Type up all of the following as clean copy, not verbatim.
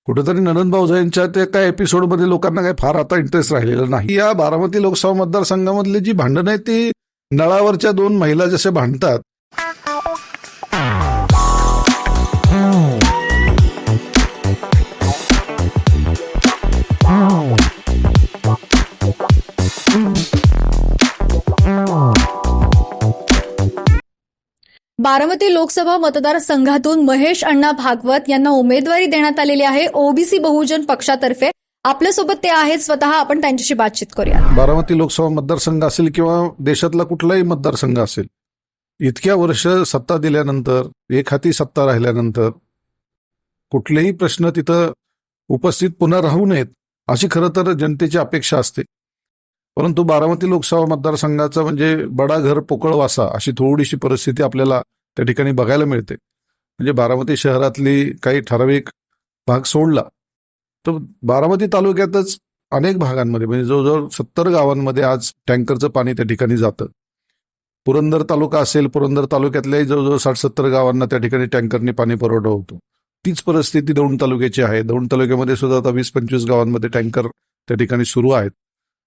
कुठेतरी नंदन भाऊजांच्या त्या काय एपिसोडमध्ये लोकांना काही फार आता इंटरेस्ट राहिलेला नाही. या बारामती लोकसभा मतदारसंघामधली जी भांडणं आहेत ती नळावरच्या दोन महिला जसे भांडतात. बारामती लोकसभा मतदारसंघातून महेश अण्णा भागवत यांना उमेदवारी देण्यात आलेली आहे ओबीसी बहुजन पक्षातर्फे. आपल्यासोबत ते आहेत स्वतः, आपण त्यांच्याशी बातचीत करूया. बारामती लोकसभा मतदारसंघ असेल किंवा देशातला कुठलाही मतदारसंघ असेल, इतक्या वर्ष सत्ता दिल्यानंतर, एक हाती सत्ता राहिल्यानंतर कुठलेही प्रश्न तिथं उपस्थित पुन्हा राहू नयेत अशी खरं तर जनतेची अपेक्षा असते. परंतु बारामती लोकसभा मतदारसंघाचा म्हणजे बडा घर पोकळ वासा अशी थोडीशी परिस्थिती आपल्याला त्या ठिकाणी बघायला मिळते. म्हणजे बारामती शहरातली काही ठराविक भाग सोडला तर बारामती तालुक्यातच अनेक भागांमध्ये म्हणजे जवळजवळ 70 गावांमध्ये आज टँकरचं पाणी त्या ठिकाणी जातं. पुरंदर तालुका असेल, पुरंदर तालुक्यातल्याही जवळजवळ 60-70 गावांना त्या ठिकाणी टँकरने पाणी पुरवठा होतो. तीच परिस्थिती दौंड तालुक्याची आहे. दौंड तालुक्यामध्ये सुद्धा आता 20-25 गावांमध्ये टँकर त्या ठिकाणी सुरू आहेत.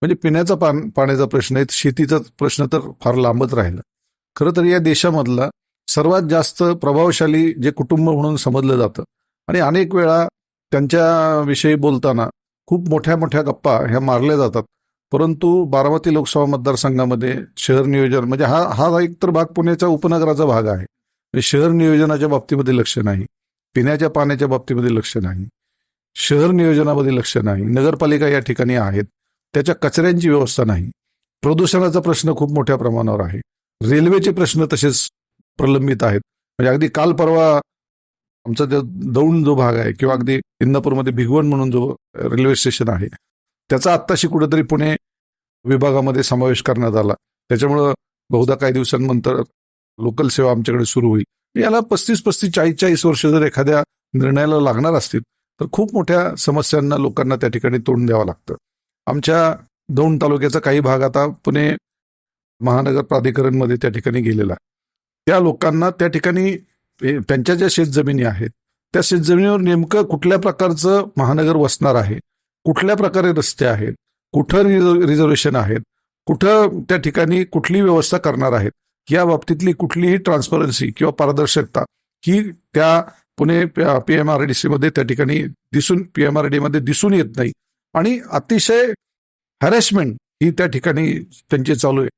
म्हणजे पिण्याचा पाण्याचा प्रश्न आहे, शेतीचा प्रश्न तर फार लांबच राहिला. खरं तर या देशामधला सर्वात जास्त प्रभावशाली जे कुटुंब म्हणून समजलं जातं आणि अनेक वेळा त्यांच्याविषयी बोलताना खूप मोठ्या मोठ्या गप्पा ह्या मारल्या जातात. परंतु बारामती लोकसभा मतदारसंघामध्ये शहर नियोजन म्हणजे हा एक तर भाग पुण्याचा उपनगराचा भाग आहे. शहर नियोजनाच्या बाबतीमध्ये लक्ष नाही, पिण्याच्या पाण्याच्या बाबतीमध्ये लक्ष नाही, शहर नियोजनामध्ये लक्ष नाही, नगरपालिका या ठिकाणी आहेत, त्याच्या कचऱ्यांची व्यवस्था नाही, प्रदूषणाचा प्रश्न खूप मोठ्या प्रमाणावर आहे, रेल्वेचे प्रश्न तसेच प्रलंबित आहेत. म्हणजे अगदी काल परवा आमचा दौंड जो भाग आहे किंवा अगदी इंदापूरमध्ये भिगवण म्हणून जो रेल्वे स्टेशन आहे त्याचा आत्ताशी कुठेतरी पुणे विभागामध्ये समावेश करण्यात आला. त्याच्यामुळं बहुधा काही दिवसांनंतर लोकल सेवा आमच्याकडे सुरू होईल. याला 35-35, 40-40 वर्ष जर एखाद्या निर्णयाला लागणार असतील तर खूप मोठ्या समस्यांना लोकांना त्या ठिकाणी तोंड द्यावं लागतं. आमच्या दौंड तालुक्याचा काही भाग आता पुणे महानगर प्राधिकरणमध्ये त्या ठिकाणी गेलेला आहे. त्या लोकांना त्या ठिकाणी त्यांच्या ज्या शेतजमिनी आहेत त्या शेतजमिनीवर नेमकं कुठल्या प्रकारचं महानगर वसणार आहे, कुठल्या प्रकारे रस्ते आहेत, कुठं रिझर्वेशन आहेत, कुठं त्या ठिकाणी कुठली व्यवस्था करणार आहेत, या बाबतीतली कुठलीही ट्रान्सपरन्सी किंवा पारदर्शकता ही त्या पुणे PMRDC मध्ये त्या ठिकाणी PMRD मध्ये दिसून येत नाही. आणि अतिशय हॅरेसमेंट ही त्या ठिकाणी त्यांची चालू आहे.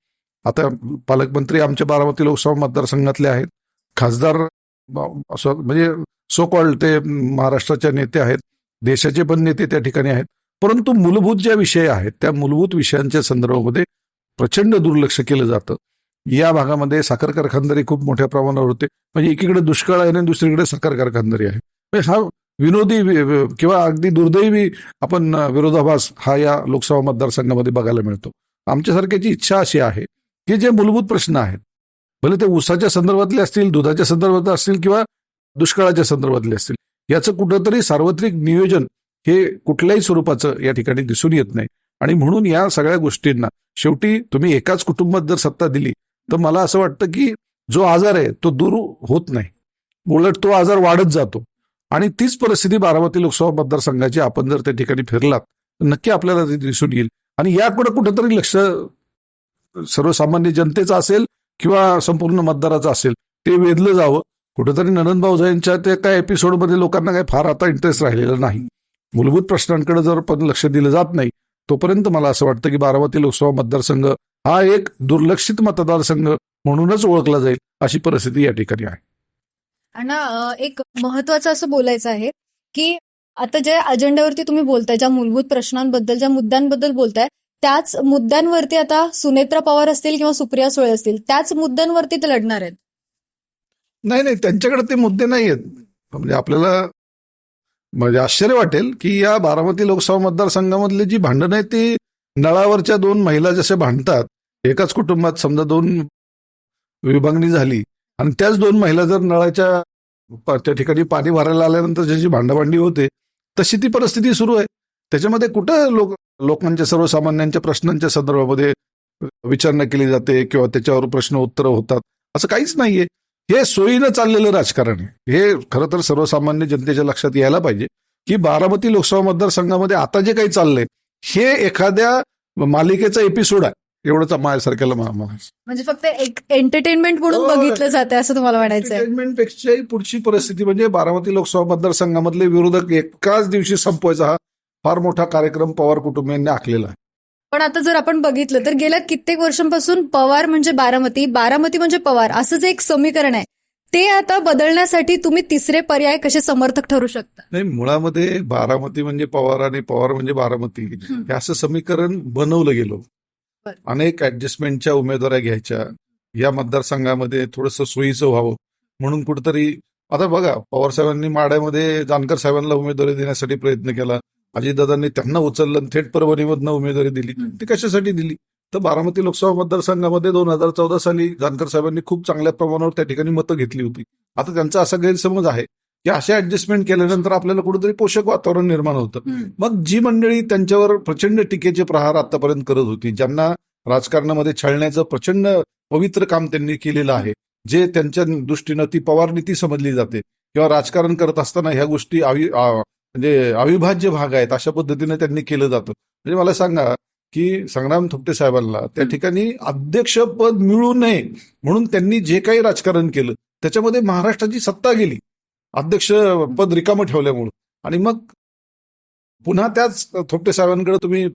आता पालकमंत्री आमच्या बारामती लोकसभा मतदारसंघातले आहेत, खासदार असं म्हणजे सो कॉल्ड ते महाराष्ट्राचे नेते आहेत, देशाचे पण नेते त्या ठिकाणी आहेत. परंतु मूलभूत ज्या विषय आहेत त्या मूलभूत विषयांच्या संदर्भामध्ये प्रचंड दुर्लक्ष केलं जातं. या भागामध्ये साखर कारखानदारी खूप मोठ्या प्रमाणावर होते. म्हणजे एकीकडे दुष्काळ आहे आणि दुसरीकडे साखर कारखानदारी आहे. म्हणजे हा विनोदी किंवा अगदी दुर्दैवी आपण विरोधाभास हा या लोकसभा मतदारसंघामध्ये बघायला मिळतो. आमच्यासारख्याची इच्छा अशी आहे की जे मूलभूत प्रश्न आहेत, भले ते ऊसाच्या संदर्भातले असतील, दुधाच्या संदर्भात असतील किंवा दुष्काळाच्या संदर्भातले असतील, याचं कुठंतरी सार्वत्रिक नियोजन हे कुठल्याही स्वरूपाचं या ठिकाणी दिसून येत नाही. आणि म्हणून या सगळ्या गोष्टींना शेवटी तुम्ही एकाच कुटुंबात जर सत्ता दिली तर मला असं वाटतं की जो आजार आहे तो दूर होत नाही, उलट तो आजार वाढत जातो. आणि तीच परिस्थिती बारामती लोकसभा मतदारसंघाची आपण जर त्या ठिकाणी फिरलात तर नक्की आपल्याला ते दिसून येईल. आणि याकडे कुठेतरी लक्ष सर्वसामान्य जनतेचं असेल किंवा संपूर्ण मतदाराचं असेल ते वेधलं जावं. कुठेतरी नंदन भाऊजांच्या त्या काय एपिसोडमध्ये लोकांना काही फार आता इंटरेस्ट राहिलेला नाही. मूलभूत प्रश्नांकडे जर पण लक्ष दिलं जात नाही तोपर्यंत मला असं वाटतं की बारामती लोकसभा मतदारसंघ हा एक दुर्लक्षित मतदारसंघ म्हणूनच ओळखला जाईल अशी परिस्थिती या ठिकाणी आहे. आणि एक महत्वाचं असं बोलायचं आहे की आता ज्या अजेंड्यावरती तुम्ही बोलताय, ज्या मूलभूत प्रश्नांबद्दल, ज्या मुद्द्यांबद्दल बोलताय, त्याच मुद्द्यांवरती आता सुनेत्रा पवार असतील किंवा सुप्रिया सुळे असतील त्याच मुद्द्यांवरती ते लढणार आहेत. नाही, त्यांच्याकडे ते मुद्दे नाही आहेत. म्हणजे आपल्याला म्हणजे आश्चर्य वाटेल की या बारामती लोकसभा मतदारसंघामधली जी भांडणं आहेत ती नळावरच्या दोन महिला जसे भांडतात, एकाच कुटुंबात समजा 2 विभागणी झाली आणि त्याच 2 महिला जर नळाच्या त्या ठिकाणी पाणी भरायला आल्यानंतर ज्याची भांडाभांडी होते तशी ती परिस्थिती सुरू आहे. त्याच्यामध्ये कुठं लोकांच्या सर्वसामान्यांच्या प्रश्नांच्या संदर्भामध्ये विचारणा केली जाते किंवा त्याच्यावर प्रश्न उत्तरं होतात असं काहीच नाहीये. हे सोयीनं चाललेलं राजकारण आहे. हे खरं तर सर्वसामान्य जनतेच्या लक्षात यायला पाहिजे. की बारामती लोकसभा मतदारसंघामध्ये आता जे काही चाललंय हे एखाद्या मालिकेचा एपिसोड आहे, एवढंच माझ्यासारख्याला म्हणायचं. म्हणजे फक्त एक एंटरटेनमेंट म्हणून हो. बघितलं जाते असं तुम्हाला म्हणायचंय. एंटरटेनमेंटपेक्षाही पुढची परिस्थिती म्हणजे बारामती लोकसभा मतदारसंघामधले विरोधक एकाच दिवशी संपवायचा हा फार मोठा कार्यक्रम पवार कुटुंबियांनी आखलेला आहे. पण आता जर आपण बघितलं तर गेल्या कित्येक वर्षांपासून पवार म्हणजे बारामती, बारामती म्हणजे पवार असं जे एक समीकरण आहे ते आता बदलण्यासाठी तुम्ही तिसरे पर्याय कसे समर्थक ठरू शकता? नाही, मुळामध्ये बारामती म्हणजे पवार आणि पवार म्हणजे बारामती हे असं समीकरण बनवलं गेलं. बरं. अनेक ऍडजस्टमेंटच्या उमेदवाऱ्या घ्यायच्या, या मतदारसंघामध्ये थोडंसं सोयीचं व्हावं म्हणून कुठंतरी. आता बघा, पवार साहेबांनी माड्यामध्ये जानकर साहेबांना उमेदवारी देण्यासाठी प्रयत्न केला, अजितदादांनी त्यांना उचललं आणि थेट परभणीमधनं उमेदवारी दिली. ती कशासाठी दिली तर बारामती लोकसभा मतदारसंघामध्ये 2014 साली जानकर साहेबांनी खूप चांगल्या प्रमाणावर त्या ठिकाणी मतं घेतली होती. आता त्यांचा असा गैरसमज आहे की अशा ऍडजस्टमेंट केल्यानंतर आपल्याला कुठेतरी पोषक वातावरण निर्माण होतं. मग जी मंडळी त्यांच्यावर प्रचंड टीकेचे प्रहार आतापर्यंत करत होती, ज्यांना राजकारणामध्ये छळण्याचं प्रचंड पवित्र काम त्यांनी केलेलं आहे, जे त्यांच्या दृष्टीनं ती पवार नीती समजली जाते किंवा राजकारण करत असताना ह्या गोष्टी म्हणजे अविभाज्य भाग आहेत, अशा पद्धतीने त्यांनी केलं जातं. म्हणजे मला सांगा की संग्राम थोपटे साहेबांना त्या ठिकाणी अध्यक्षपद मिळू नये म्हणून त्यांनी जे काही राजकारण केलं त्याच्यामध्ये महाराष्ट्राची सत्ता गेली अध्यक्ष पद रिकामं ठेवल्यामुळं. आणि मग पुन्हा त्याच थोपटे साहेबांकडे तुम्ही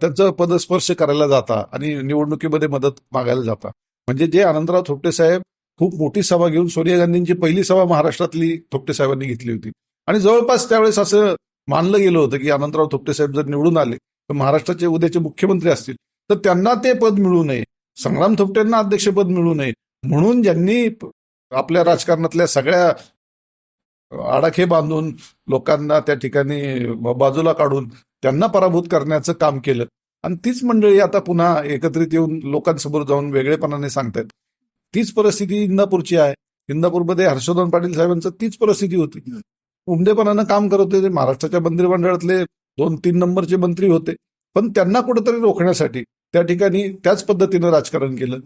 त्यांचं पद स्पर्श करायला जाता आणि निवडणुकीमध्ये मदत मागायला जाता. म्हणजे जे आनंदराव थोपटे साहेब खूप मोठी सभा घेऊन सोनिया गांधींची पहिली सभा महाराष्ट्रातली थोपटे साहेबांनी घेतली होती आणि जवळपास त्यावेळेस असं मानलं गेलं होतं की आनंदराव थोपटे साहेब जर निवडून आले तर महाराष्ट्राचे उद्याचे मुख्यमंत्री असतील तर त्यांना ते पद मिळू नये, संग्राम थोपटेंना अध्यक्षपद मिळू नये म्हणून ज्यांनी आपल्या राजकारणातल्या सगळ्या आडाखे बांधून लोकांना त्या ठिकाणी बाजूला काढून त्यांना पराभूत करण्याचं काम केलं. आणि तीच मंडळी आता पुन्हा एकत्रित येऊन लोकांसमोर जाऊन वेगळेपणाने सांगतायत. तीच परिस्थिती इंदापूरची आहे. इंदापूरमध्ये हर्षवर्धन पाटील साहेबांचं तीच परिस्थिती होती. उमदेपणानं काम करत होते, महाराष्ट्राच्या मंत्रिमंडळातले 2-3 नंबरचे मंत्री होते, पण त्यांना कुठेतरी रोखण्यासाठी त्या ठिकाणी त्याच पद्धतीनं राजकारण केलं.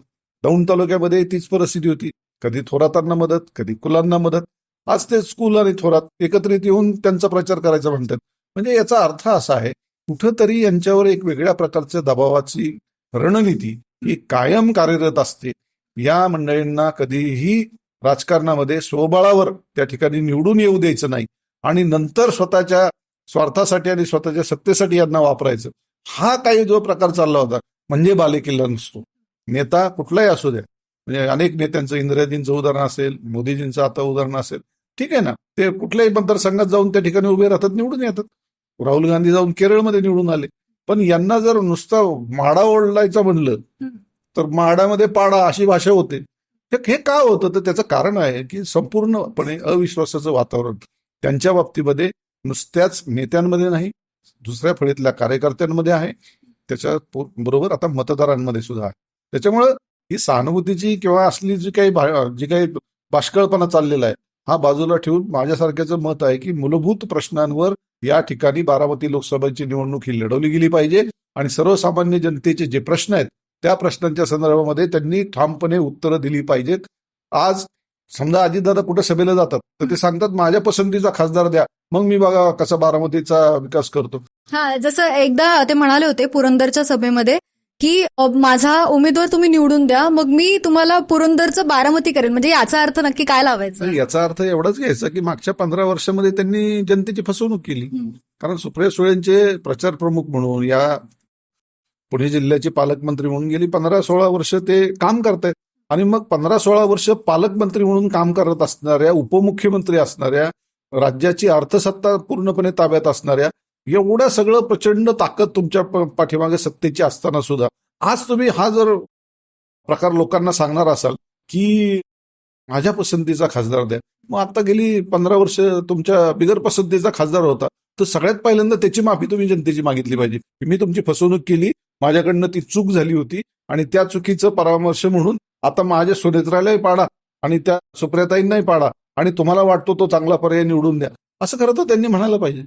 दौंड तालुक्यामध्ये तीच परिस्थिती होती, कधी थोरातांना मदत, कधी कुलांना मदत. आज ते स्कूल आणि थोरात एकत्रित येऊन त्यांचा प्रचार करायचा म्हणतात. म्हणजे याचा अर्थ असा आहे कुठंतरी यांच्यावर एक वेगळ्या प्रकारच्या दबावाची रणनीती ही कायम कार्यरत असते. या मंडळींना कधीही राजकारणामध्ये स्वबळावर त्या ठिकाणी निवडून येऊ द्यायचं नाही आणि नंतर स्वतःच्या स्वार्थासाठी आणि स्वतःच्या सत्तेसाठी यांना वापरायचं. हा काही जो प्रकार चालला होता म्हणजे बालेकिल्ला नसतो. नेता कुठलाही असू द्या, म्हणजे अनेक नेत्यांचं, इंदिराजींचं उदाहरण असेल, मोदीजींचं आता उदाहरण असेल, ठीक आहे ना, ते कुठल्याही मतदारसंघात जाऊन त्या ठिकाणी उभे राहतात, निवडून येतात. राहुल गांधी जाऊन केरळमध्ये निवडून आले. पण यांना जर नुसता माडा ओढलायचं म्हणलं तर माडामध्ये पाडा अशी भाषा होते. हे का होतं तर त्याचं कारण आहे की संपूर्णपणे अविश्वासाचं वातावरण त्यांच्या बाबतीमध्ये नुसत्याच नेत्यांमध्ये नाही, दुसऱ्या फळीतल्या कार्यकर्त्यांमध्ये आहे, त्याच्या बरोबर आता मतदारांमध्ये सुद्धा आहे. त्याच्यामुळं ही सहानुभूतीची किंवा असली जी काही बाष्कळपणा चाललेला आहे हा बाजूला ठेवून माझ्यासारख्याचं मत आहे की मूलभूत प्रश्नांवर या ठिकाणी बारामती लोकसभेची निवडणूक ही लढवली गेली पाहिजे आणि सर्वसामान्य जनतेचे जे प्रश्न आहेत त्या प्रश्नांच्या संदर्भामध्ये त्यांनी ठामपणे उत्तरं दिली पाहिजेत. आज समजा अजितदादा कुठे सभेला जातात तर ते सांगतात माझ्या पसंतीचा खासदार द्या, मग मी बघा कसा बारामतीचा विकास करतो. हा, जसं एकदा ते म्हणाले होते पुरंदरच्या सभेमध्ये की माझा उमेदवार तुम्ही निवडून द्या, मग मी तुम्हाला पुरंदरचं बारामती करेन. म्हणजे याचा अर्थ नक्की काय लावायचा? याचा अर्थ एवढाच घ्यायचा की मागच्या 15 वर्षामध्ये त्यांनी जनतेची फसवणूक केली. कारण सुप्रिया सुळेंचे प्रचार प्रमुख म्हणून, या पुणे जिल्ह्याचे पालकमंत्री म्हणून गेली 15-16 वर्ष ते काम करतायत. आणि मग 15-16 वर्ष पालकमंत्री म्हणून काम करत असणाऱ्या, उपमुख्यमंत्री असणाऱ्या, राज्याची अर्थसत्ता पूर्णपणे ताब्यात असणाऱ्या, एवढं सगळं प्रचंड ताकद तुमच्या पाठीमागे सत्तेची असताना सुद्धा आज तुम्ही हा जर प्रकार लोकांना सांगणार असाल की माझ्या पसंतीचा खासदार द्या, मग आता गेली 15 वर्ष तुमच्या बिगर पसंतीचा खासदार होता तर सगळ्यात पहिल्यांदा त्याची माफी तुम्ही जनतेची मागितली पाहिजे. मी तुमची फसवणूक केली, माझ्याकडनं ती चूक झाली होती आणि त्या चुकीचं परामर्श म्हणून आता माझ्या सुनेत्रालाही पाडा आणि त्या सुप्रियाताईंनाही पाडा आणि तुम्हाला वाटतो तो चांगला पर्याय निवडून द्या, असं खरं तर त्यांनी म्हणायला पाहिजे.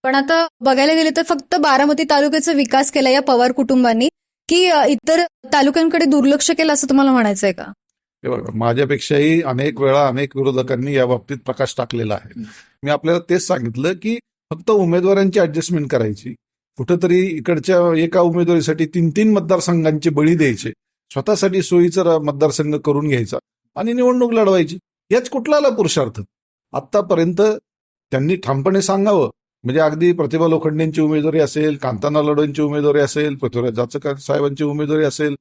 पण आता बघायला गेले तर फक्त बारामती तालुक्याचा विकास केला या पवार कुटुंबांनी की इतर तालुक्यांकडे दुर्लक्ष केलं असं तुम्हाला म्हणायचंय का? हे बघा, माझ्यापेक्षाही अनेक वेळा अनेक विरोधकांनी या बाबतीत प्रकाश टाकलेला आहे. मी आपल्याला तेच सांगितलं की फक्त उमेदवारांची ऍडजस्टमेंट करायची, कुठंतरी इकडच्या एका उमेदवारीसाठी 3-3 मतदारसंघांचे बळी द्यायचे, स्वतःसाठी सोयीचा मतदारसंघ करून घ्यायचा आणि निवडणूक लढवायची. याच कुठला पुरुषार्थ? आतापर्यंत त्यांनी ठामपणे सांगावं. म्हणजे अगदी प्रतिभा लोखंडेंची उमेदवारी असेल, कांताना लढवयांची उमेदवारी असेल, पृथ्वीराज जाचकर साहेबांची उमेदवारी असेल,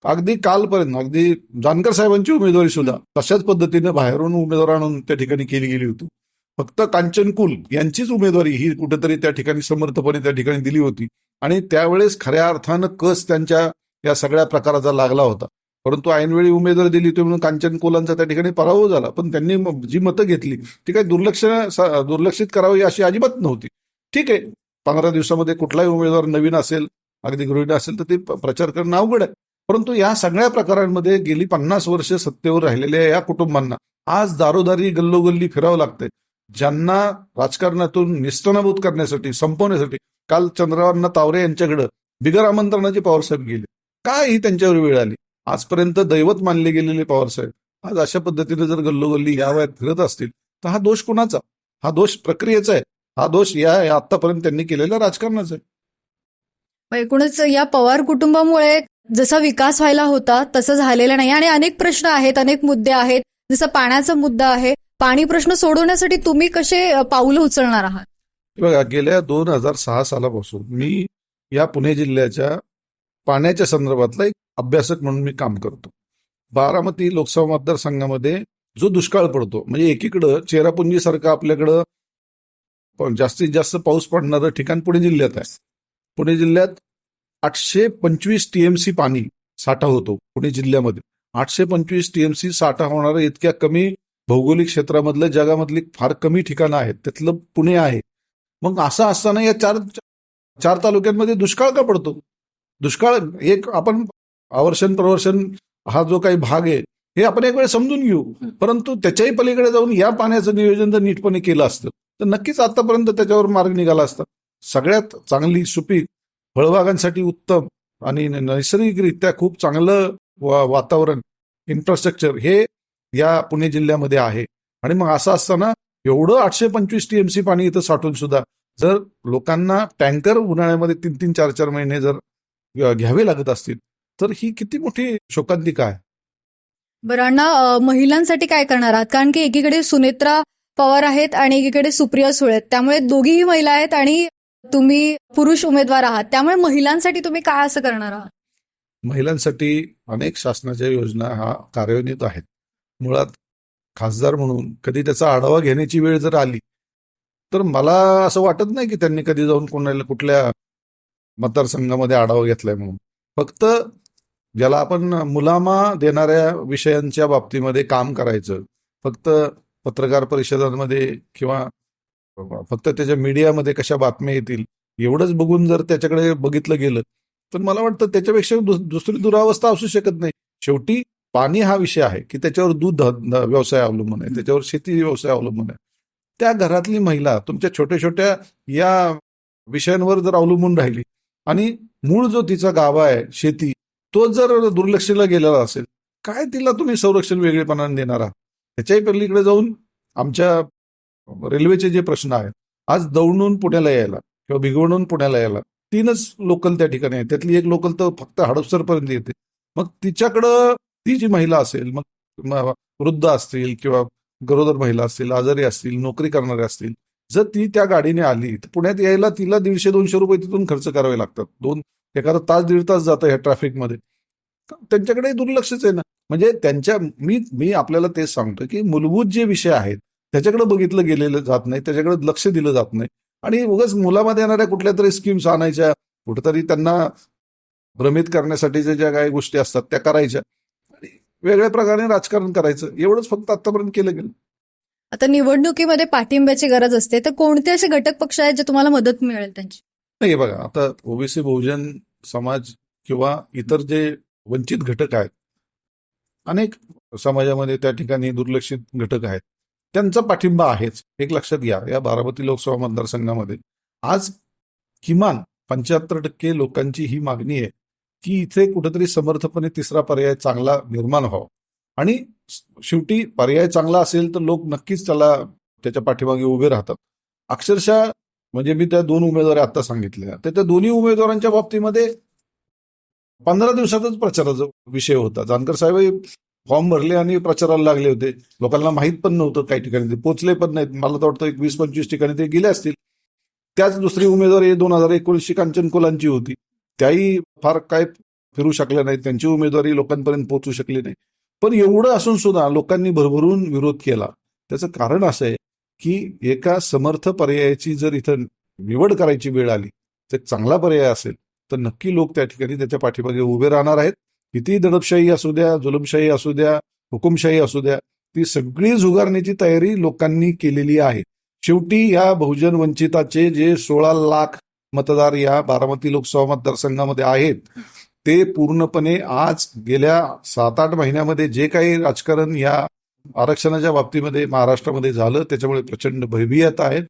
अगदी कालपर्यंत अगदी जानकर साहेबांची उमेदवारी सुद्धा तशाच पद्धतीने बाहेरून उमेदवार आणून त्या ठिकाणी केली गेली होती. फक्त कांचन कुल यांचीच उमेदवारी ही कुठेतरी त्या ठिकाणी समर्थपणे त्या ठिकाणी दिली होती आणि त्यावेळेस खऱ्या अर्थानं कस त्यांच्या या सगळ्या प्रकाराचा लागला होता. परंतु ऐनवेळी उमेदवारी दिली होती म्हणून कांचन कुलांचा त्या ठिकाणी पराभव झाला. पण त्यांनी जी मतं घेतली ती काही दुर्लक्षित करावी अशी अजिबात नव्हती. ठीक आहे, 15 दिवसामध्ये कुठलाही उमेदवार नवीन असेल, अगदी गृहिणी असेल तर ते प्रचार करणं अवघड आहे. परंतु या सगळ्या प्रकारांमध्ये गेली 50 वर्ष सत्तेवर राहिलेल्या या कुटुंबांना आज दारोदारी गल्लोगल्ली फिरावं लागतंय. ज्यांना राजकारणातून निस्तनाभूत करण्यासाठी, संपवण्यासाठी काल चंद्रकांत तावरे यांच्याकडे बिगर आमंत्रणाचे पवारसाहेब गेले. काय ही त्यांच्यावर वेळ आली? आजपर्यंत दैवत मानले गेलेले पवारसाहेब आज अशा पद्धतीने जर गल्लोगल्ली या वयात फिरत असतील तर हा दोष कुणाचा? हा दोष प्रक्रियेचा आहे. हा दोष या आतापर्यंत त्यांनी केलेल्या राजकारणाचा आहे. मग एकूणच या पवार कुटुंबामुळे जसा विकास व्हायला होता तसं झालेला नाही आणि अनेक प्रश्न आहेत, अनेक मुद्दे आहेत. जसं पाण्याचा मुद्दा आहे, पाणी प्रश्न सोडवण्यासाठी तुम्ही कसे पाऊलं उचलणार आहात? बघा, गेल्या 2006 सालापासून मी या पुणे जिल्ह्याच्या पाण्याच्या संदर्भातला एक अभ्यासक म्हणून मी काम करतो. बारामती लोकसभा मतदारसंघामध्ये जो दुष्काळ पडतो, म्हणजे एकीकडं चेरापुंजी सारखं आपल्याकडं जास्तीत जास्त पाऊस पडणारं ठिकाण पुणे जिल्ह्यात आहे. पुणे जिल्ह्यात 825 टीएमसी पाणी साठा होतो. पुणे जिल्ह्यामध्ये 825 टीएमसी साठा होणारं इतक्या कमी भौगोलिक क्षेत्रामधलं जगामधली फार कमी ठिकाणं आहेत, त्यातलं पुणे आहे. मग असं असताना या चार तालुक्यांमध्ये दुष्काळ का पडतो? दुष्काळ एक आपण आवर्षण प्रवर्षण हा जो काही भाग आहे हे आपण एक वेळ समजून घेऊ, परंतु त्याच्याही पलीकडे जाऊन या पाण्याचं नियोजन जर नीटपणे केलं असतं तर नक्कीच आतापर्यंत त्याच्यावर मार्ग निघाला असता. सगळ्यात चांगली सुपीक, फळबागांसाठी उत्तम आणि नैसर्गिकरित्या खूप चांगलं वातावरण, इन्फ्रास्ट्रक्चर हे या पुणे जिल्ह्यामध्ये आहे. आणि मग असं असताना एवढं 825 टीएमसी पाणी इथं साठून सुद्धा जर लोकांना टँकर उन्हाळ्यामध्ये 3-3, 4-4 महिने जर घ्यावे लागत असतील तर ही किती मोठी शोकांतिका आहे. बरं अण्णा, महिलांसाठी काय करणार आहात? कारण की एकीकडे सुनेत्रा पवार आहेत आणि एकीकडे सुप्रिया सुळे आहेत, त्यामुळे दोघीही महिला आहेत आणि तुम्ही पुरुष उमेदवार आहात, त्यामुळे महिलांसाठी तुम्ही काय असं करणार आहात? महिलांसाठी अनेक शासनाच्या योजना हा कार्यान्वित आहेत. मुळात खासदार म्हणून कधी त्याचा आढावा घेण्याची वेळ जर आली तर मला असं वाटत नाही की त्यांनी कधी जाऊन कुठल्या मतदारसंघामध्ये आढावा घेतलाय म्हणून. फक्त ज्याला आपण मुलामा देणाऱ्या विषयांच्या बाबतीमध्ये काम करायचं, फक्त पत्रकार परिषदांमध्ये किंवा फक्त त्याच्या मीडियामध्ये कशा बातम्या येतील एवढंच बघून जर त्याच्याकडे बघितलं गेलं तर मला वाटतं त्याच्यापेक्षा दुसरी दुरावस्था असू शकत नाही. शेवटी पाणी हा विषय आहे की त्याच्यावर दूध व्यवसाय अवलंबून आहे, त्याच्यावर शेती व्यवसाय अवलंबून आहे. त्या घरातली महिला तुमच्या छोट्या छोट्या या विषयांवर जर अवलंबून राहिली आणि मूळ जो तिचा गाभा आहे शेती तो जर दुर्लक्षला गेलेला असेल, काय तिला तुम्ही संरक्षण वेगळेपणाने देणार आहात? त्याच्याही पलीकडे जाऊन आमच्या रेल्वेचे जे प्रश्न आहेत, आज दौंडून पुण्याला यायला किंवा भिगवणून पुण्याला यायला 3च लोकल त्या ठिकाणी आहेत, त्यातली एक लोकल तर फक्त हडपसरपर्यंत येते. मग तिच्याकडं ती जी महिला असेल, मग वृद्ध असतील किंवा गरोदर महिला असतील, आजारी असतील, नोकरी करणारे असतील, जर ती त्या गाडीने आली तर पुण्यात यायला तिला 150-200 रुपये तिथून खर्च करावे लागतात. एखादा तास 1.5 तास जातं ह्या ट्रॅफिकमध्ये. त्यांच्याकडे दुर्लक्षच आहे ना. म्हणजे मी आपल्याला तेच सांगतो की मूलभूत जे विषय आहेत त्याच्याकडे बघितलं गेलेलं जात नाही, त्याच्याकडे लक्ष दिलं जात नाही आणि उगाच मुलामध्ये येणाऱ्या कुठल्या तरी स्कीम्स आणायच्या, कुठेतरी त्यांना भ्रमित करण्यासाठीच्या ज्या काही गोष्टी असतात त्या करायच्या आणि वेगळ्या प्रकारे राजकारण करायचं, एवढंच फक्त आतापर्यंत केलं गेलं. आता निवडणुकीमध्ये पाठिंब्याची गरज असते, तर कोणते असे घटक पक्ष आहेत जे तुम्हाला मदत मिळेल त्यांची? नाही, बघा, आता ओबीसी बहुजन समाज किंवा इतर जे वंचित घटक आहेत, अनेक समाजामध्ये त्या ठिकाणी दुर्लक्षित घटक आहेत, त्यांचा पाठिंबा आहेच. एक लक्षात घ्या, या बारामती लोकसभा मतदारसंघामध्ये आज किमान 75% लोकांची ही मागणी आहे की इथे कुठेतरी समर्थपणे तिसरा पर्याय चांगला निर्माण व्हावा आणि शेवटी पर्याय चांगला असेल तर लोक नक्कीच त्याच्या पाठीमागे उभे राहतात. अक्षरशः म्हणजे मी त्या 2 उमेदवारी आता सांगितल्या, तर त्या दोन्ही उमेदवारांच्या बाबतीमध्ये 15 दिवसातच प्रचाराचा विषय होता. जानकर साहेब फॉर्म भरले आणि प्रचाराला लागले होते. लोकांना माहीत पण नव्हतं, काही ठिकाणी ते पोचले पण नाहीत. मला तर वाटतं 20-25 ठिकाणी ते गेले असतील. त्याच दुसरी उमेदवारी 2019ची कांचन कोलांची होती. त्याही फार काय फिरू शकल्या नाहीत. त्यांची उमेदवारी लोकांपर्यंत पोहोचू शकली नाही. पण एवढं असून सुद्धा लोकांनी भरभरून विरोध केला. त्याचं कारण असं आहे की एका समर्थ पर्यायाची जर इथं निवड करायची वेळ आली, तर चांगला पर्याय असेल तर नक्की लोक त्या ठिकाणी त्याच्या पाठीमागे उभे राहणार आहेत. किती दडपशाही असू द्या, जुलमशाही असू द्या, हुकुमशाही असू द्या, ती सगळी झुगारण्याची तयारी लोकांनी केलेली आहे. शेवटी या बहुजन वंचिताचे जे 16 लाख मतदार या बारामती लोकसभा मतदारसंघामध्ये आहेत, ते पूर्णपणे आज गेल्या 7-8 महिन्यामध्ये जे काही राजकारण या आरक्षणाच्या बाबतीमध्ये महाराष्ट्रामध्ये झालं, त्याच्यामुळे प्रचंड भयभीत आहेत.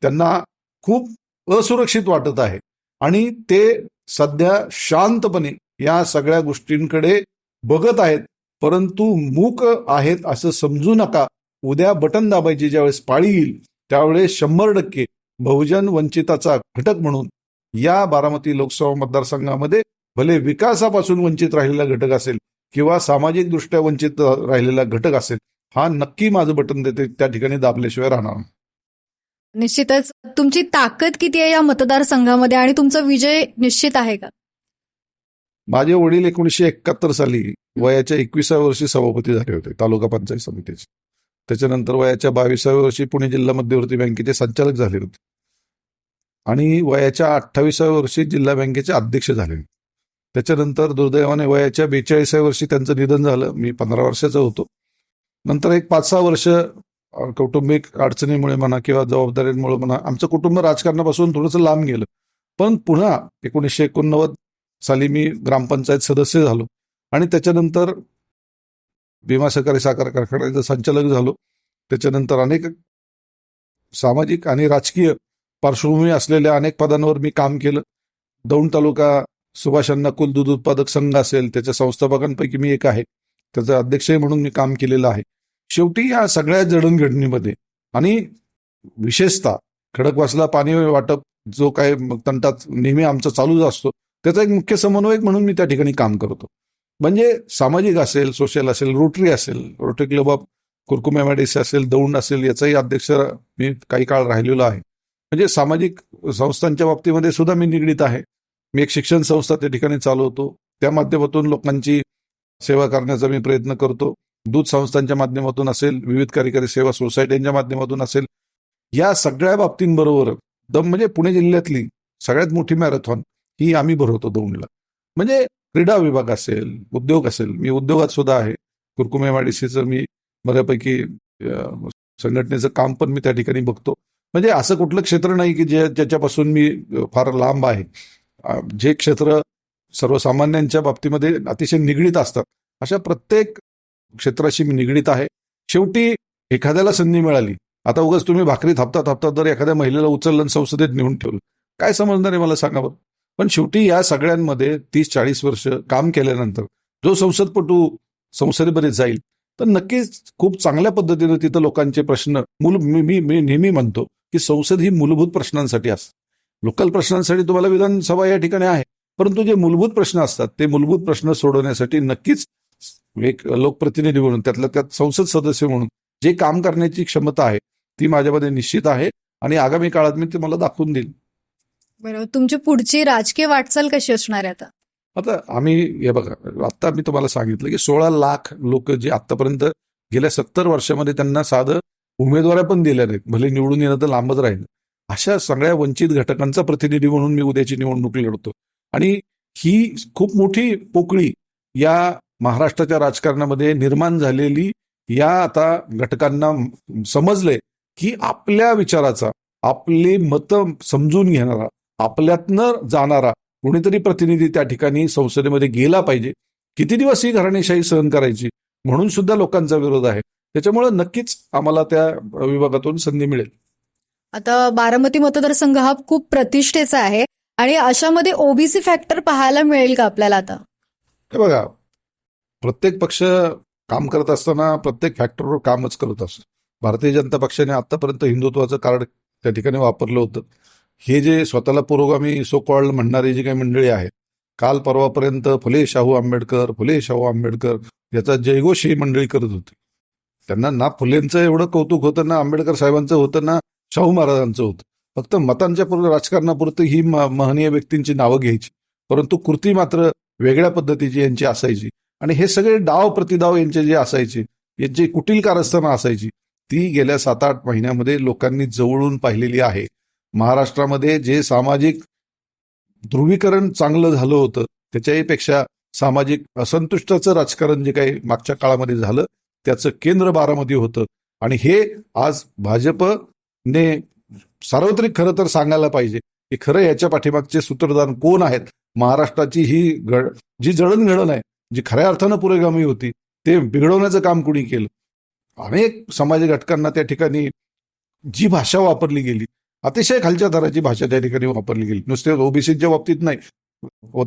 त्यांना खूप असुरक्षित वाटत आहे आणि ते सध्या शांतपणे या सगळ्या गोष्टींकडे बघत आहेत. परंतु मूक आहेत असं समजू नका. उद्या बटन दाबायची ज्यावेळेस पाळी येईल, त्यावेळेस 100% बहुजन वंचिताचा घटक म्हणून या बारामती लोकसभा मतदारसंघामध्ये भले विकासापासून वंचित राहिलेला घटक असेल किंवा सामाजिक दृष्ट्या वंचित राहिलेला घटक असेल, हा नक्की माझं बटन देते त्या ठिकाणी दाबल्याशिवाय राहणार नाही. निश्चितच तुमची ताकद किती आहे या मतदारसंघामध्ये आणि तुमचा विजय निश्चित आहे का? माझे वडील 1971 साली वयाच्या 21व्या वर्षी सभापती झाले होते तालुका पंचायत समितीचे. त्याच्यानंतर वयाच्या 22व्या वर्षी पुणे जिल्हा मध्यवर्ती बँकेचे संचालक झाले होते आणि वयाच्या 28व्या वर्षी जिल्हा बँकेचे अध्यक्ष झाले होते. त्याच्यानंतर दुर्दैवाने वयाच्या 42व्या वर्षी त्यांचं निधन झालं. मी 15 वर्षाचा होतो. नंतर एक 5-6 वर्ष कौटुंबिक अडचणीमुळे म्हणा किंवा जबाबदारीमुळे म्हणा आमचं कुटुंब राजकारणापासून थोडंसं लांब गेलं. पण पुन्हा 1989 साली मी ग्रामपंचायत सदस्य झालो आणि त्याच्यानंतर भीमा सहकारी साखर कारखान्याचा संचालक झालो. त्याच्यानंतर अनेक सामाजिक आणि राजकीय पार्श्वभूमी असलेल्या अनेक पदांवर मी काम केलं. दौंड तालुका सुभाष अण्णा कुल दूध उत्पादक संघ असेल, त्याच्या संस्थापकांपैकी मी एक आहे. त्याचा अध्यक्षही म्हणून मी काम केलेलं आहे. शेवटी या सगळ्या जडणघडणीमध्ये आणि विशेषतः खडकवासला पाणी वाटप जो काय तंटात नेहमी आमचा चालूच असतो, त्याचा एक मुख्य समन्वयक म्हणून मी त्या ठिकाणी काम करतो. म्हणजे सामाजिक असेल, सोशल असेल, rotary club of Kurkumbh MIDC असेल, दौंड असेल, याचाही अध्यक्ष मी काही काळ राहिलेलो आहे. म्हणजे सामाजिक संस्थांच्या बाबतीमध्ये सुद्धा मी निगडीत आहे. मी एक शिक्षण संस्था त्या ठिकाणी चालवतो. त्या माध्यमातून लोकांची सेवा करण्याचा मी प्रयत्न करतो. दूध संस्थांच्या माध्यमातून असेल, विविध कार्यकारी सेवा सोसायट्यांच्या माध्यमातून असेल, या सगळ्या बाबतींबरोबर म्हणजे पुणे जिल्ह्यातली सगळ्यात मोठी मॅरेथॉन ही आम्ही भरवतो दौंडला. म्हणजे क्रीडा विभाग असेल, उद्योग असेल, मी उद्योगात सुद्धा आहे. कुरकुम MIDCचं मी बऱ्यापैकी संघटनेचं काम पण मी त्या ठिकाणी बघतो. म्हणजे असं कुठलं क्षेत्र नाही की ज्याच्यापासून मी फार लांब आहे. जे क्षेत्र सर्वसामान्यांच्या बाबतीमध्ये अतिशय निगडीत असतात, अशा प्रत्येक क्षेत्राशी मी निगडीत आहे. शेवटी एखाद्याला संधी मिळाली, आता उगाच तुम्ही भाकरी थापता जर एखाद्या महिलेला उचललं आणि संसदेत नेऊन ठेवलं, काय समजणार आहे मला सांगा बरं. पण शेवटी या सगळ्यांमध्ये 30-40 वर्ष काम केल्यानंतर जो संसदपटू संसदेमध्ये जाईल, तर नक्कीच खूप चांगल्या पद्धतीने तिथं लोकांचे प्रश्न मी नेहमी म्हणतो की संसद ही मूलभूत प्रश्नांसाठी असते. लोकल प्रश्नांसाठी तुम्हाला विधानसभा या ठिकाणी आहे, परंतु जे मूलभूत प्रश्न असतात ते मूलभूत प्रश्न सोडवण्यासाठी नक्कीच एक लोकप्रतिनिधी म्हणून, त्यातल्या त्यात संसद सदस्य म्हणून जे काम करण्याची क्षमता आहे ती माझ्यामध्ये निश्चित आहे आणि आगामी काळात मी ते मला दाखवून देईल. बरोबर. तुमची पुढची राजकीय वाटचाल कशी असणार आहे आता? आता आम्ही हे बघा, आता मी तुम्हाला सांगितलं की 16 लाख लोक जे आतापर्यंत गेल्या 70 वर्षामध्ये त्यांना साधं उमेदवाऱ्या पण दिल्या नाहीत, भले निवडून येणं तर लांबच राहिलं, अशा सगळ्या वंचित घटकांचा प्रतिनिधी म्हणून मी उद्याची निवडणूक लढतो. आणि ही खूप मोठी पोकळी या महाराष्ट्राच्या राजकारणामध्ये निर्माण झालेली, या आता घटकांना समजले की आपल्या विचाराचा, आपली मतं समजून घेणारा, आपल्यातनं जाणारा कोणीतरी प्रतिनिधी त्या ठिकाणी संसदेमध्ये गेला पाहिजे. किती दिवस ही घराणेशाही सहन करायची, म्हणून सुद्धा लोकांचा विरोध आहे. त्याच्यामुळे नक्कीच आम्हाला त्या विभागातून संधी मिळेल. आता बारामती मतदारसंघ हा खूप प्रतिष्ठेचा आहे आणि अशामध्ये ओबीसी फॅक्टर पाहायला मिळेल का आपल्याला आता? हे बघा, प्रत्येक पक्ष काम करत असताना प्रत्येक फॅक्टरवर कामच करत असतो. भारतीय जनता पक्षाने आतापर्यंत हिंदुत्वाचं कार्ड त्या ठिकाणी वापरलं होतं. हे जे स्वतःला पुरोगामी सो कॉल्ड म्हणणारी जी काही मंडळी आहेत, काल परवापर्यंत फुले शाहू आंबेडकर याचा जयघोष ही मंडळी करत होती. त्यांना ना फुलेंचं एवढं कौतुक होतं, ना आंबेडकर साहेबांचं होतं, ना शाहू महाराजांचं होतं. फक्त मतांच्या राजकारणापुरतं ही महनीय व्यक्तींची नावं घ्यायची, परंतु कृती मात्र वेगळ्या पद्धतीची यांची असायची. आणि हे सगळे डाव प्रतिडाव यांचे जे असायचे, यांची कुटील कारस्थानं असायची, ती गेल्या 7-8 महिन्यामध्ये लोकांनी जवळून पाहिलेली आहे. महाराष्ट्रामध्ये जे सामाजिक ध्रुवीकरण चांगलं झालं होतं, त्याच्याहीपेक्षा सामाजिक असंतुष्टाचं राजकारण जे काही मागच्या काळामध्ये झालं, त्याचं केंद्र बारामती होतं. आणि हे आज भाजपने सार्वत्रिक खरं तर सांगायला पाहिजे की खरं याच्या पाठीमागचे सूत्रधार कोण आहेत. महाराष्ट्राची ही जी जडणघडण आहे, जी खऱ्या अर्थानं पुरोगामी होती, ते बिघडवण्याचं काम कुणी केलं. अनेक समाज घटकांना त्या ठिकाणी जी भाषा वापरली गेली, अतिशय खालच्या थराची भाषा त्या ठिकाणी वापरली गेली. नुसते ओबीसीच्या बाबतीत नाही,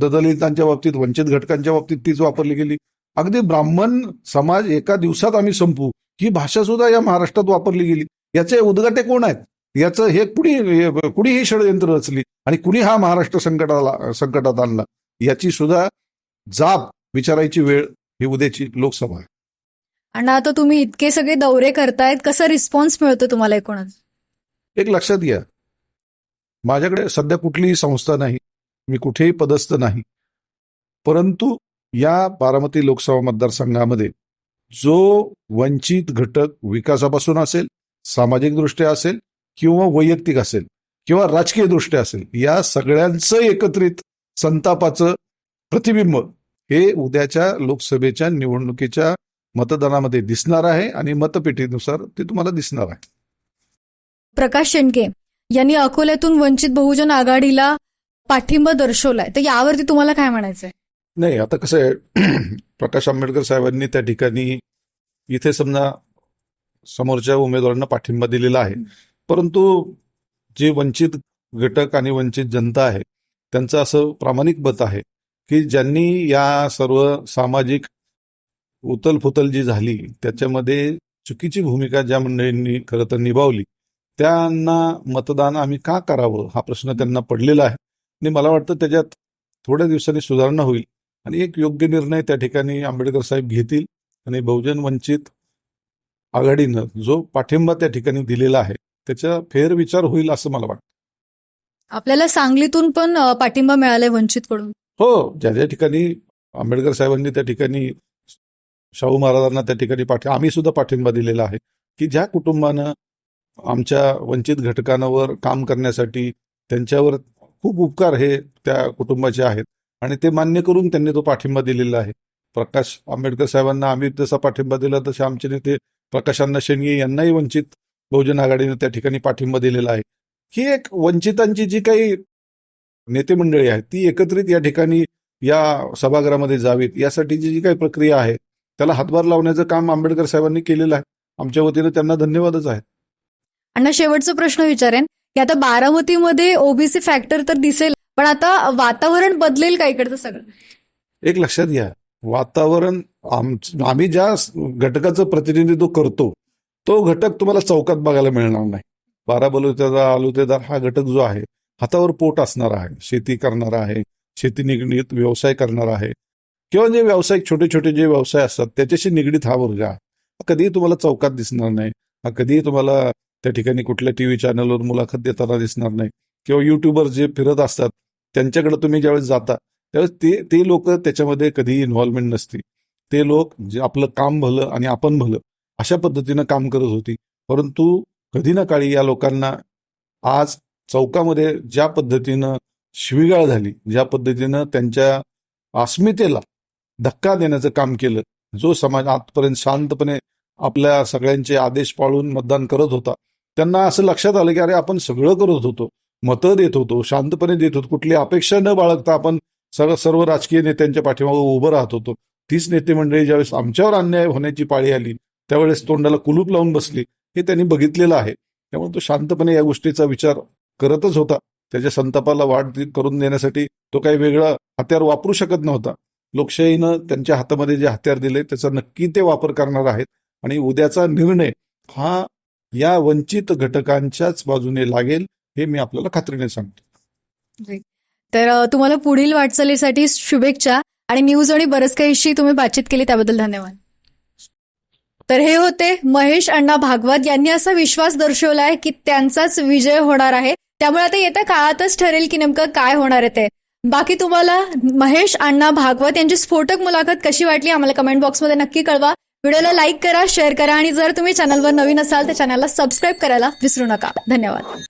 दलितांच्या बाबतीत, वंचित घटकांच्या बाबतीत तीच वापरली गेली. अगदी ब्राह्मण समाज एका दिवसात आम्ही संपू ही भाषा सुद्धा या महाराष्ट्रात वापरली गेली. याचे उद्गाटे कोण आहेत? याचं हे कुणी ही षडयंत्र रचली आणि कुणी हा महाराष्ट्र संकटात आणला, याची सुद्धा जाब विचारायची वेळ ही उद्याची लोकसभा आहे. आणि आता तुम्ही इतके सगळे दौरे करतायत, कसा रिस्पॉन्स मिळतो तुम्हाला एकूणच? एक लक्षात घ्या, माझ्याकडे सध्या कुठलीही संस्था नाही, मी कुठेही पदस्थ नाही, परंतु या बारामती लोकसभा मतदारसंघामध्ये जो वंचित घटक विकासापासून असेल, सामाजिक दृष्ट्या असेल किंवा वैयक्तिक असेल किंवा राजकीय दृष्ट्या असेल, या सगळ्यांचं एकत्रित संतापाचं प्रतिबिंब हे उद्याच्या लोकसभेच्या निवडणुकीच्या मतदानामध्ये दिसणार आहे आणि मतपेटीनुसार ते तुम्हाला दिसणार आहे. प्रकाश शेंडके यांनी अकोल्यातून वंचित बहुजन आघाडीला पाठिंबा दर्शवलाय, तर यावरती तुम्हाला काय म्हणायचंय? नाही, आता कसं आहे, प्रकाश आंबेडकर साहेबांनी त्या ठिकाणी इथे समजा समोरच्या उमेदवारांना पाठिंबा दिलेला आहे, परंतु जे वंचित घटक आणि वंचित जनता आहे त्यांचं असं प्रामाणिक मत आहे की ज्यांनी या सर्व सामाजिक उतलफुतल जी झाली त्याच्यामध्ये चुकीची भूमिका ज्या मंडळींनी खरं तर निभावली, त्यांना मतदान आम्ही का करावं हा प्रश्न त्यांना पडलेला आहे. आणि मला वाटतं त्याच्यात थोड्या दिवसांनी सुधारणा होईल आणि एक योग्य निर्णय त्या ठिकाणी आंबेडकर साहेब घेतील आणि बहुजन वंचित आघाडीनं जो पाठिंबा त्या ठिकाणी दिलेला आहे त्याचा फेरविचार होईल असं मला वाटतं. आपल्याला सांगलीतून पण पाठिंबा मिळालाय वंचितकडून. हो, ज्या ज्या ठिकाणी आंबेडकर साहेबांनी त्या ठिकाणी शाहू महाराजांना त्या ठिकाणी आम्ही सुद्धा पाठिंबा दिलेला आहे की ज्या कुटुंबानं आमच्या वंचित घटकांवर काम करण्यासाठी त्यांच्यावर खूप उपकार हे त्या कुटुंबाचे आहेत आणि ते मान्य करून त्यांनी तो पाठिंबा दिलेला आहे. प्रकाश आंबेडकर साहेबांना आम्ही जसा पाठिंबा दिला तसे आमचे नेते प्रकाश शेंडगे यांनाही वंचित बहुजन आघाडीने त्या ठिकाणी पाठिंबा दिलेला आहे. ही एक वंचितांची जी काही नेते मंडळी आहेत ती एकत्रित या ठिकाणी या सभागृहामध्ये जावीत यासाठीची जी काही प्रक्रिया आहे त्याला हातभार लावण्याचं काम आंबेडकर साहेबांनी केलेलं आहे. आमच्या वतीनं त्यांना धन्यवादच आहे. अण्णा, शेवटचा प्रश्न विचारेन की आता बारामतीमध्ये ओबीसी फॅक्टर तर दिसेल, पण आता वातावरण बदलेल का इकडचं सगळं? एक लक्षात घ्या, वातावरण आम्ही ज्या घटकाचं प्रतिनिधित्व करतो तो घटक तुम्हाला चौकात बघायला मिळणार नाही. आलुतेदार हा घटक जो आहे हातावर पोट असणारा आहे, शेती करणारा आहे, शेती निगडीत व्यवसाय करणारा आहे किंवा जे व्यावसायिक छोटे छोटे जे व्यवसाय असतात त्याच्याशी निगडीत हा वर्ग आहे. कधीही तुम्हाला चौकात दिसणार नाही, हा कधीही तुम्हाला त्या ठिकाणी कुठल्या टीव्ही चॅनलवर मुलाखत देताना दिसणार नाही किंवा युट्यूबर जे फिरत असतात त्यांच्याकडे तुम्ही ज्यावेळेस जाता त्यावेळेस ते लोक त्याच्यामध्ये कधीही इन्व्हॉल्वमेंट नसते. ते लोक जे आपलं काम भलं आणि आपण भलं अशा पद्धतीनं काम करत होती. परंतु कधी ना काळी या लोकांना आज चौकामध्ये ज्या पद्धतीनं शिवीगाळ झाली, ज्या पद्धतीनं त्यांच्या अस्मितेला धक्का देण्याचं काम केलं, जो समाज आजपर्यंत शांतपणे आपल्या सगळ्यांचे आदेश पाळून मतदान करत होता, त्यांना असं लक्षात आलं की अरे आपण सगळं करत होतो, मतं देत होतो, शांतपणे देत होतो, कुठली अपेक्षा न बाळगता आपण सर्व राजकीय नेत्यांच्या पाठीमागे उभं राहत होतो. तीच नेते मंडळी ज्यावेळेस आमच्यावर अन्याय होण्याची पाळी आली त्यावेळेस तोंडाला कुलूप लावून बसली, हे त्यांनी बघितलेलं आहे. त्यामुळे तो शांतपणे या गोष्टीचा विचार करतच होता. त्याच्या संतापाला वाढ करून देण्यासाठी तो काही वेगळा हत्यार वापरू शकत नव्हता. लोकशाहीनं त्यांच्या हातामध्ये जे हत्यार दिले त्याचा नक्की ते वापर करणार आहेत आणि उद्याचा निर्णय हा या वंचित घटकांच्याच बाजूने लागेल हे मी आपल्याला खात्रीने सांगतो. तर तुम्हाला पुढील वाटचालीसाठी शुभेच्छा आणि न्यूज आणि बरंच काहीशी तुम्ही बातचीत केली त्याबद्दल धन्यवाद. तर हे होते महेश अण्णा भागवत यांनी असा विश्वास दर्शवलाय की त्यांचाच विजय होणार आहे. त्यामुळे आता येत्या काळातच ठरेल की नेमकं काय होणार आहे ते. बाकी तुम्हाला महेश अण्णा भागवत यांची स्फोटक मुलाखत कशी वाटली आम्हाला कमेंट बॉक्समध्ये नक्की कळवा. व्हिडिओला लाईक करा, शेअर करा आणि जर तुम्ही चॅनलवर नवीन असाल तर चॅनलला सबस्क्राईब करायला विसरू नका. धन्यवाद.